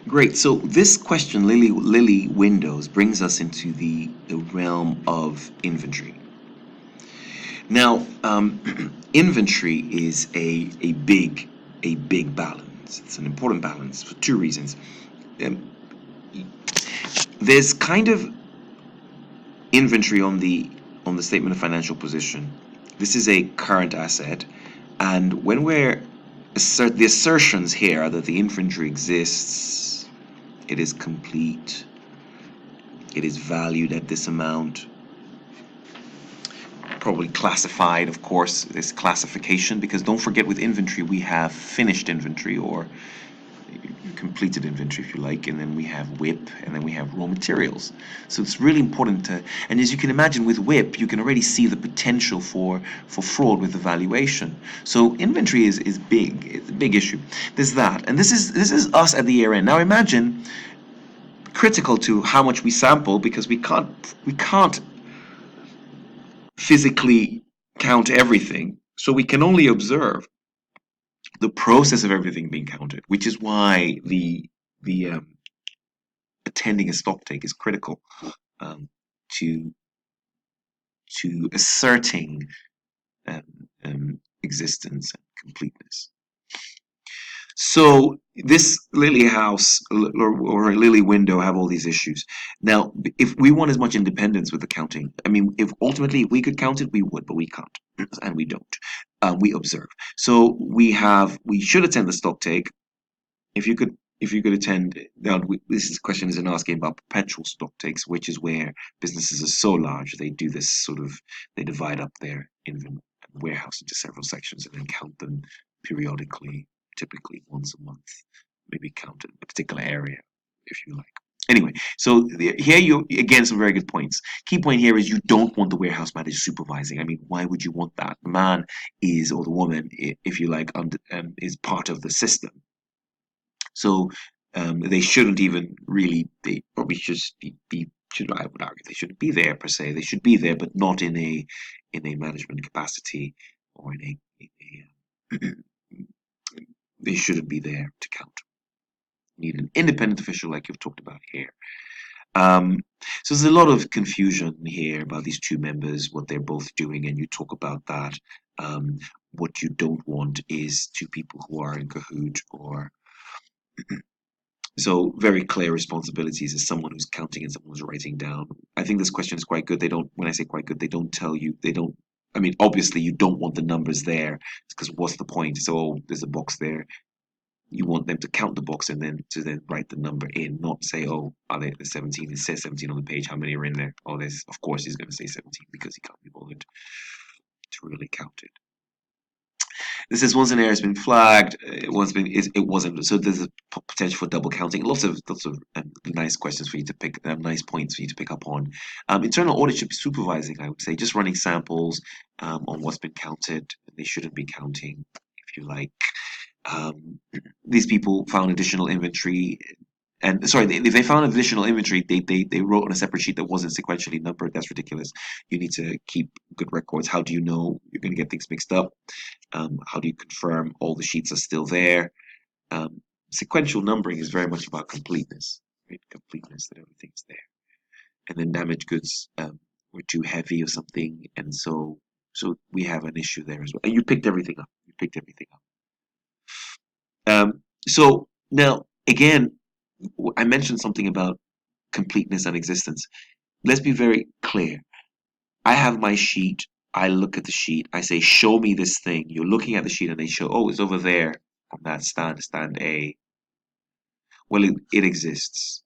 Great. So this question, Lily Windows, brings us into the realm of inventory. Now, inventory is a big balance. It's an important balance for two reasons. Um, there's kind of inventory on the statement of financial position. This is a current asset, and when the assertions here are that the inventory exists, it is complete, it is valued at this amount, probably classified, of course, this classification, because don't forget with inventory we have finished inventory or completed inventory if you like, and then we have WIP, and then we have raw materials. So it's really important to, and as you can imagine with WIP you can already see the potential for fraud with the valuation. So inventory is big, it's a big issue. There's that, and this is us at the year end. Now imagine, critical to how much we sample, because we can't physically count everything, so we can only observe the process of everything being counted, which is why the attending a stock take is critical, um, to asserting um, existence and completeness. So this Lily house or Lily window have all these issues. Now, if we want as much independence with the counting, I mean, if ultimately we could count it, we would, but we can't, and we don't. We observe. So we should attend the stock take. If you could attend, now this question isn't asking about perpetual stock takes, which is where businesses are so large they do this they divide up their warehouse into several sections and then count them periodically, typically once a month, maybe count a particular area if you like. Anyway, so here you again some very good points. Key point here is you don't want the warehouse manager supervising. I mean, why would you want that? The man is, or the woman, if you like, is part of the system. So they shouldn't even really. They probably should. I would argue they shouldn't be there per se. They should be there, but not in a management capacity or they shouldn't be there to count. You need an independent official like you've talked about here. Um, so there's a lot of confusion here about these two members, what they're both doing, and you talk about that. Um, what you don't want is two people who are in cahoot or so very clear responsibilities as someone who's counting and someone who's writing down. I think this question is quite good. They don't, when I say quite good, they don't tell you, they don't, I mean, obviously you don't want the numbers there because what's the point? So there's a box there. You want them to count the box and then write the number in, not say, oh, are they the 17? It says 17 on the page. How many are in there? Oh, there's, of course, he's going to say 17 because he can't be bothered to really count it. This is once an error has been flagged, it wasn't. So there's a potential for double counting. Lots of nice questions for you to pick, nice points for you to pick up on. Internal audit should be supervising. I would say just running samples on what's been counted. They shouldn't be counting, if you like. Um, these people found additional inventory. And sorry, if they found additional inventory, they wrote on a separate sheet that wasn't sequentially numbered. That's ridiculous. You need to keep good records. How do you know you're going to get things mixed up? How do you confirm all the sheets are still there? Sequential numbering is very much about completeness, right? Completeness, that everything's there. And then damaged goods were too heavy or something, and so we have an issue there as well. And you picked everything up. You picked everything up. So now again, I mentioned something about completeness and existence. Let's be very clear. I have my sheet. I look at the sheet. I say, show me this thing. You're looking at the sheet and they show, oh, it's over there on that stand A. Well, it exists,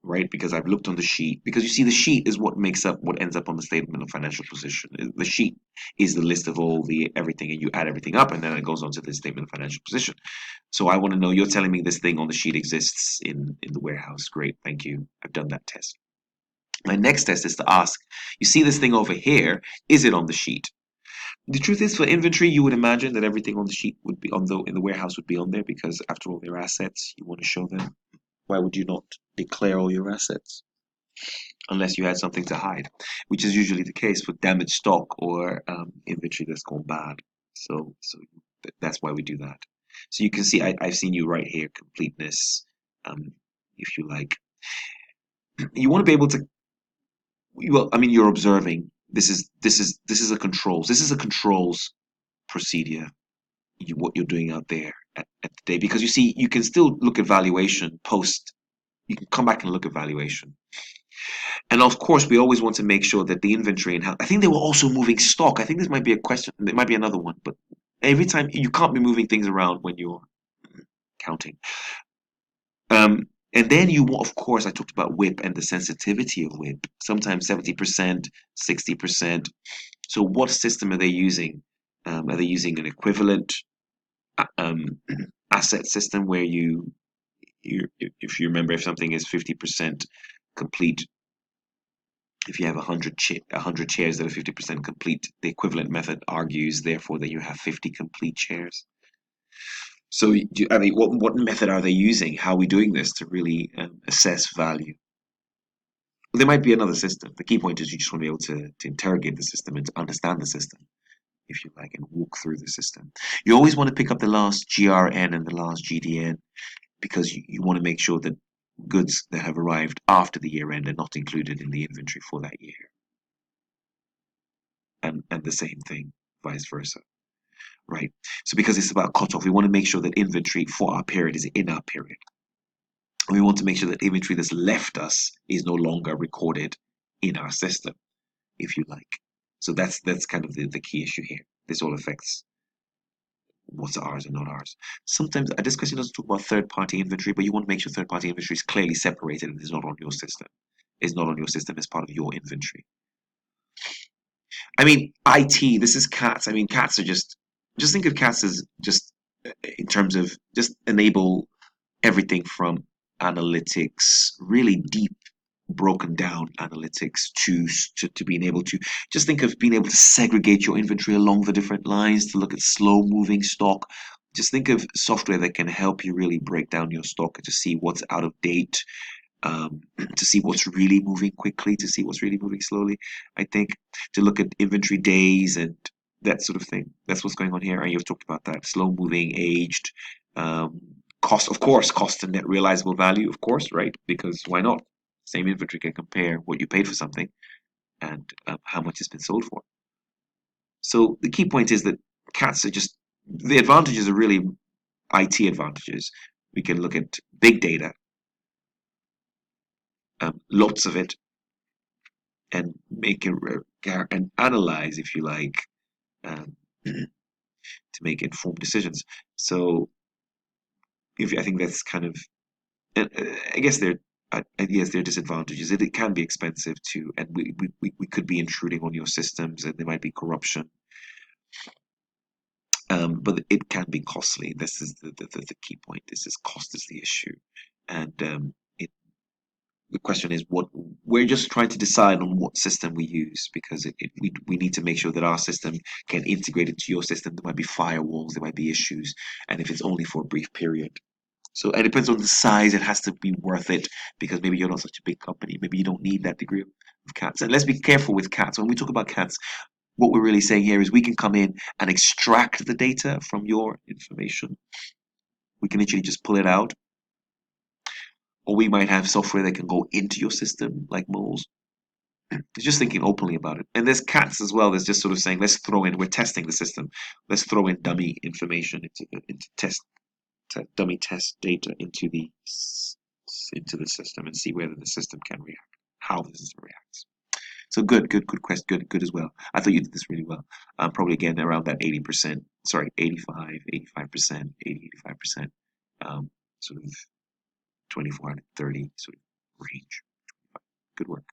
right? Because I've looked on the sheet. Because you see, the sheet is what makes up what ends up on the statement of financial position. The sheet is the list of all the everything, and you add everything up, and then it goes on to the statement of financial position. So I want to know, you're telling me this thing on the sheet exists in the warehouse. Great, thank you. I've done that test. My next test is to ask, you see this thing over here, is it on the sheet? The truth is, for inventory, you would imagine that everything on the sheet would be in the warehouse would be on there because after all, they're assets. You want to show them. Why would you not declare all your assets? Unless you had something to hide, which is usually the case for damaged stock or inventory that's gone bad. So that's why we do that. So you can see I've seen you right here, completeness, if you like. You want to be able to, well, I mean, you're observing. This is a controls. This is a controls procedure. What you're doing out there at the day, because you see, you can still look at valuation post. You can come back and look at valuation. And of course, we always want to make sure that the inventory and how, I think they were also moving stock. I think this might be a question. It might be another one, but every time you can't be moving things around when you're counting. And then of course, I talked about WIP and the sensitivity of WIP. Sometimes 70%, 60%. So what system are they using? Are they using an equivalent um, asset system where if you remember, if something is 50% complete, if you have 100 chairs that are 50% complete, the equivalent method argues therefore that you have 50 complete chairs. So, I mean, what method are they using? How are we doing this to really assess value? Well, there might be another system. The key point is you just want to be able to interrogate the system and to understand the system, if you like, and walk through the system. You always want to pick up the last GRN and the last GDN because you want to make sure that goods that have arrived after the year end are not included in the inventory for that year. And the same thing, vice versa. Right. So because it's about cutoff, we want to make sure that inventory for our period is in our period. We want to make sure that inventory that's left us is no longer recorded in our system, if you like. So that's kind of the key issue here. This all affects what's ours and not ours. Sometimes this question doesn't talk about third-party inventory, but you want to make sure third-party inventory is clearly separated and is not on your system. Is not on your system as part of your inventory. I mean, IT. This is CATs. I mean, CATs are just think of CATs as just in terms of just enable everything from analytics, really deep, broken down analytics to being able to just think of being able to segregate your inventory along the different lines to look at slow moving stock. Just think of software that can help you really break down your stock and to see what's out of date, to see what's really moving quickly, to see what's really moving slowly. I think to look at inventory days and that sort of thing. That's what's going on here. And you've talked about that slow moving, aged, cost, of course, cost and net realizable value, of course, right? Because why not? Same inventory can compare what you paid for something and how much it's been sold for. So the key point is that CATs are just the advantages are really IT advantages. We can look at big data, lots of it, and make it and analyze, if you like, to make informed decisions. So, I think that's kind of, I guess there. Yes, there are disadvantages. It can be expensive too, and we could be intruding on your systems, and there might be corruption. But it can be costly. This is the key point. This is cost is the issue, and the question is what we're just trying to decide on what system we use because we need to make sure that our system can integrate into your system. There might be firewalls, there might be issues, and if it's only for a brief period. So it depends on the size. It has to be worth it because maybe you're not such a big company. Maybe you don't need that degree of CATs. And let's be careful with CATs. When we talk about CATs, what we're really saying here is we can come in and extract the data from your information. We can literally just pull it out. Or we might have software that can go into your system, like moles. It's just thinking openly about it. And there's CATs as well. There's just sort of saying, let's throw in, we're testing the system. Let's throw in dummy information into dummy test data into the system and see whether the system can react, how the system reacts. So good question, good as well. I thought you did this really well. Probably again around that 80%, sorry, 85%, 85%, sort of 24 out of 30 sort of range. Good work.